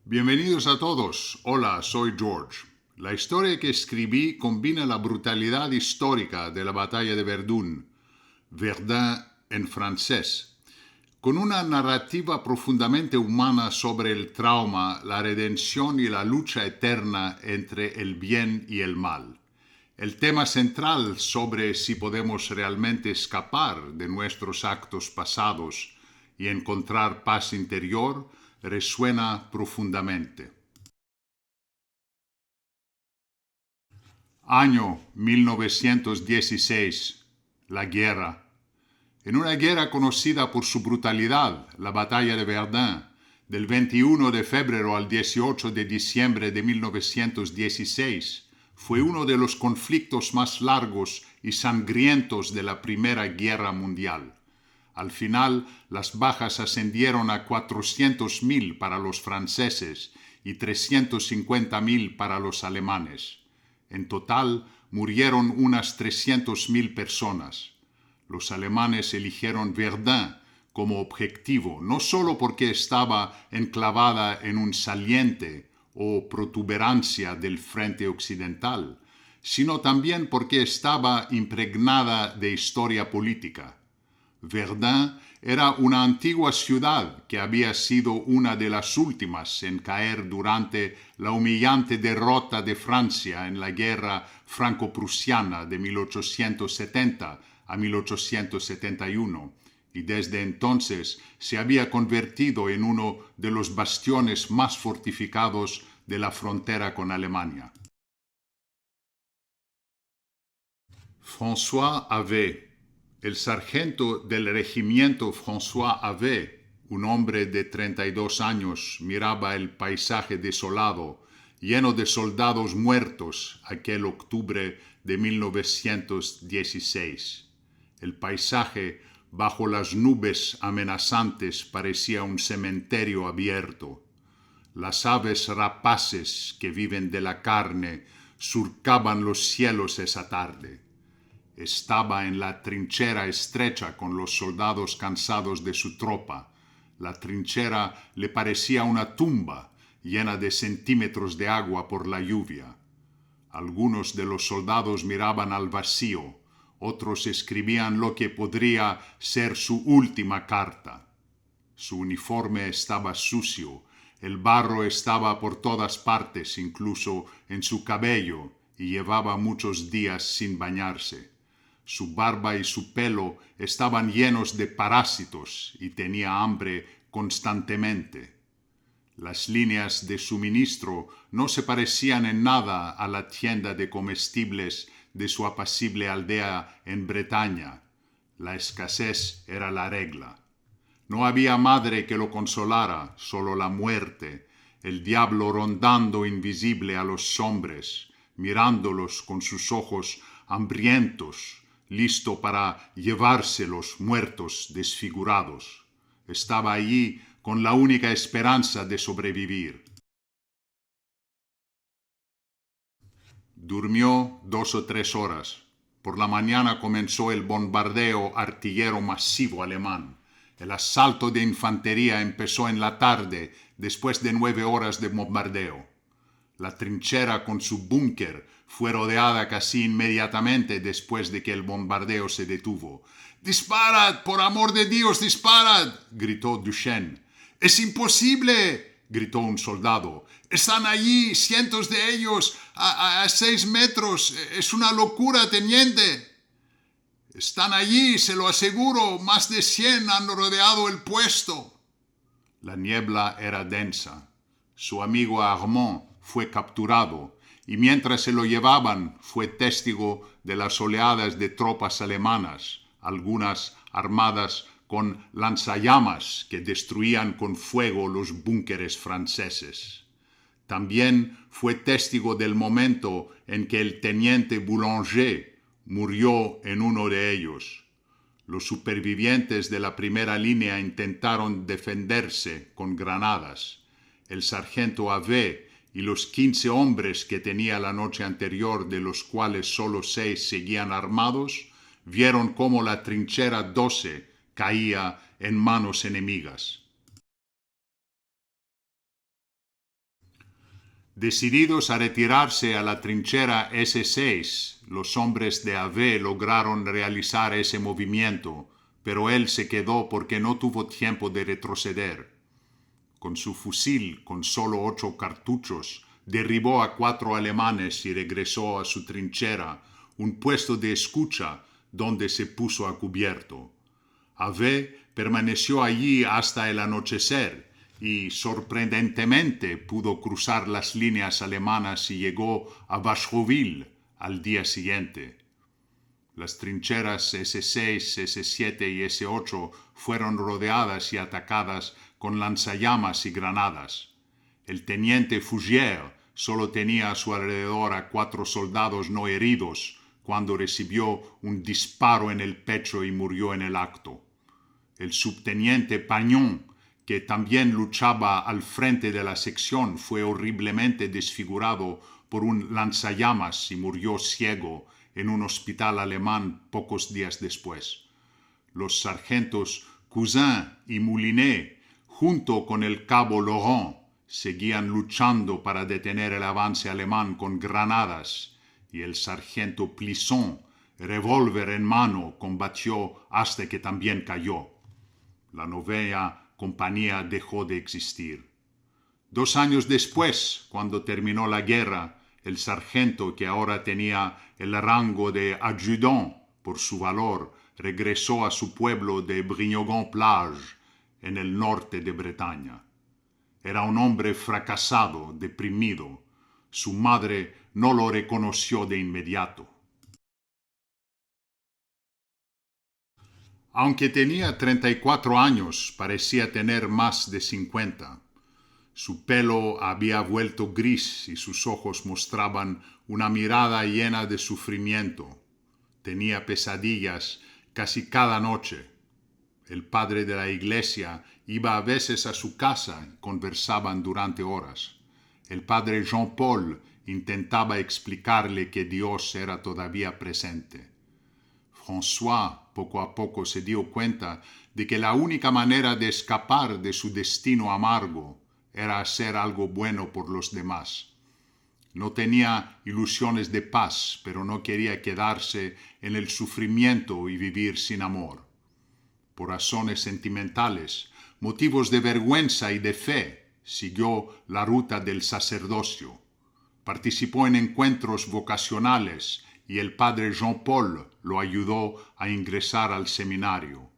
Bienvenidos a todos. Hola, soy George. La historia que escribí combina la brutalidad histórica de la batalla de Verdun, Verdun en francés, con una narrativa profundamente humana sobre el trauma, la redención y la lucha eterna entre el bien y el mal. El tema central sobre si podemos realmente escapar de nuestros actos pasados y encontrar paz interior resuena profundamente. Año 1916. La guerra. En una guerra conocida por su brutalidad, la batalla de Verdun, del 21 de febrero al 18 de diciembre de 1916, fue uno de los conflictos más largos y sangrientos de la Primera Guerra Mundial. Al final, las bajas ascendieron a 400.000 para los franceses y 350.000 para los alemanes. En total, murieron unas 300.000 personas. Los alemanes eligieron Verdun como objetivo, no solo porque estaba enclavada en un saliente o protuberancia del frente occidental, sino también porque estaba impregnada de historia política. Verdun era una antigua ciudad que había sido una de las últimas en caer durante la humillante derrota de Francia en la guerra franco-prusiana de 1870 a 1871, y desde entonces se había convertido en uno de los bastiones más fortificados de la frontera con Alemania. François Havet. El sargento del regimiento François Havet, un hombre de 32 años, miraba el paisaje desolado, lleno de soldados muertos, aquel octubre de 1916. El paisaje, bajo las nubes amenazantes, parecía un cementerio abierto. Las aves rapaces que viven de la carne surcaban los cielos esa tarde. Estaba en la trinchera estrecha con los soldados cansados de su tropa. La trinchera le parecía una tumba llena de centímetros de agua por la lluvia. Algunos de los soldados miraban al vacío, otros escribían lo que podría ser su última carta. Su uniforme estaba sucio, el barro estaba por todas partes, incluso en su cabello, y llevaba muchos días sin bañarse. Su barba y su pelo estaban llenos de parásitos y tenía hambre constantemente. Las líneas de suministro no se parecían en nada a la tienda de comestibles de su apacible aldea en Bretaña. La escasez era la regla. No había madre que lo consolara, solo la muerte, el diablo rondando invisible a los hombres, mirándolos con sus ojos hambrientos, listo para llevárselos muertos desfigurados. Estaba allí con la única esperanza de sobrevivir. Durmió 2 o 3 horas. Por la mañana comenzó el bombardeo artillero masivo alemán. El asalto de infantería empezó en la tarde, después de 9 horas de bombardeo. La trinchera con su búnker fue rodeada casi inmediatamente después de que el bombardeo se detuvo. ¡Disparad! ¡Por amor de Dios, disparad!, gritó Duchesne. ¡Es imposible!, gritó un soldado. ¡Están allí, cientos de ellos, a 6 metros! ¡Es una locura, teniente! Están allí, se lo aseguro. Más de 100 han rodeado el puesto. La niebla era densa. Su amigo Armand fue capturado y mientras se lo llevaban fue testigo de las oleadas de tropas alemanas, algunas armadas con lanzallamas que destruían con fuego los búnkeres franceses. También fue testigo del momento en que el teniente Boulanger murió en uno de ellos. Los supervivientes de la primera línea intentaron defenderse con granadas. El sargento Havet y los 15 hombres que tenía la noche anterior, de los cuales solo 6 seguían armados, vieron cómo la trinchera 12 caía en manos enemigas. Decididos a retirarse a la trinchera S6, los hombres de AV lograron realizar ese movimiento, pero él se quedó porque no tuvo tiempo de retroceder. Con su fusil, con solo 8 cartuchos, derribó a 4 alemanes y regresó a su trinchera, un puesto de escucha donde se puso a cubierto. AV permaneció allí hasta el anochecer y, sorprendentemente, pudo cruzar las líneas alemanas y llegó a Varsovie al día siguiente. Las trincheras S6, S7 y S8 fueron rodeadas y atacadas con lanzallamas y granadas. El teniente Fougier solo tenía a su alrededor a 4 soldados no heridos cuando recibió un disparo en el pecho y murió en el acto. El subteniente Pagnon, que también luchaba al frente de la sección, fue horriblemente desfigurado por un lanzallamas y murió ciego en un hospital alemán pocos días después. Los sargentos Cousin y Moulinet, junto con el cabo Laurent, seguían luchando para detener el avance alemán con granadas, y el sargento Plisson, revólver en mano, combatió hasta que también cayó. La novena compañía dejó de existir. 2 años después, cuando terminó la guerra, el sargento, que ahora tenía el rango de adjudant por su valor, regresó a su pueblo de Brignogan-Plage, en el norte de Bretaña. Era un hombre fracasado, deprimido. Su madre no lo reconoció de inmediato. Aunque tenía 34 años, parecía tener más de 50. Su pelo había vuelto gris y sus ojos mostraban una mirada llena de sufrimiento. Tenía pesadillas casi cada noche. El padre de la iglesia iba a veces a su casa y conversaban durante horas. El padre Jean-Paul intentaba explicarle que Dios era todavía presente. François poco a poco se dio cuenta de que la única manera de escapar de su destino amargo era hacer algo bueno por los demás. No tenía ilusiones de paz, pero no quería quedarse en el sufrimiento y vivir sin amor. Por razones sentimentales, motivos de vergüenza y de fe, siguió la ruta del sacerdocio. Participó en encuentros vocacionales y el padre Jean-Paul lo ayudó a ingresar al seminario.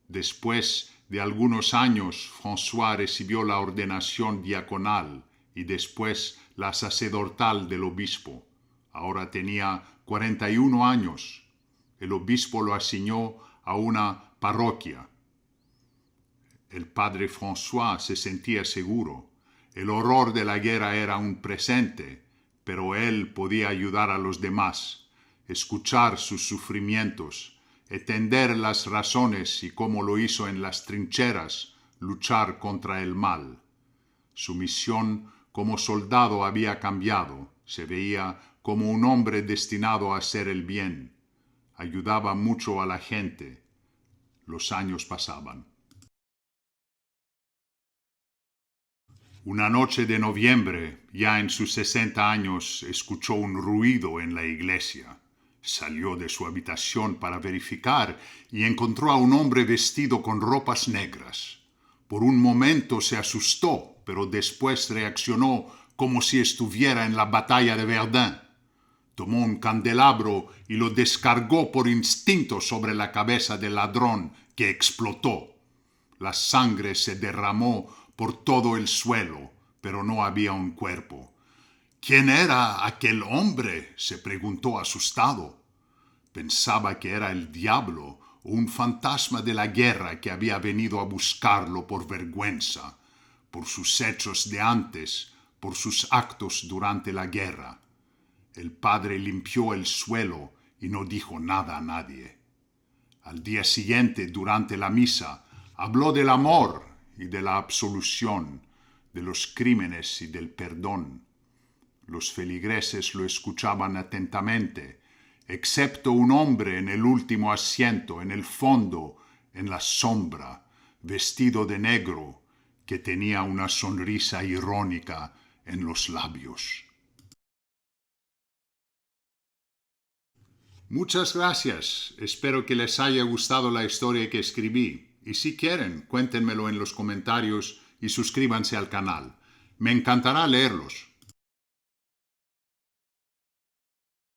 Después de algunos años, François recibió la ordenación diaconal y después la sacerdotal del obispo. Ahora tenía 41 años. El obispo lo asignó a una parroquia. El padre François se sentía seguro. El horror de la guerra era un presente, pero él podía ayudar a los demás, escuchar sus sufrimientos, entender las razones y, como lo hizo en las trincheras, luchar contra el mal. Su misión como soldado había cambiado. Se veía como un hombre destinado a hacer el bien. Ayudaba mucho a la gente. Los años pasaban. Una noche de noviembre, ya en sus 60 años, escuchó un ruido en la iglesia. Salió de su habitación para verificar y encontró a un hombre vestido con ropas negras. Por un momento se asustó, pero después reaccionó como si estuviera en la batalla de Verdun. Tomó un candelabro y lo descargó por instinto sobre la cabeza del ladrón, que explotó. La sangre se derramó por todo el suelo, pero no había un cuerpo. ¿Quién era aquel hombre?, se preguntó asustado. Pensaba que era el diablo o un fantasma de la guerra que había venido a buscarlo por vergüenza, por sus hechos de antes, por sus actos durante la guerra. El padre limpió el suelo y no dijo nada a nadie. Al día siguiente, durante la misa, habló del amor y de la absolución, de los crímenes y del perdón. Los feligreses lo escuchaban atentamente, excepto un hombre en el último asiento, en el fondo, en la sombra, vestido de negro, que tenía una sonrisa irónica en los labios. Muchas gracias. Espero que les haya gustado la historia que escribí. Y si quieren, cuéntenmelo en los comentarios y suscríbanse al canal. Me encantará leerlos.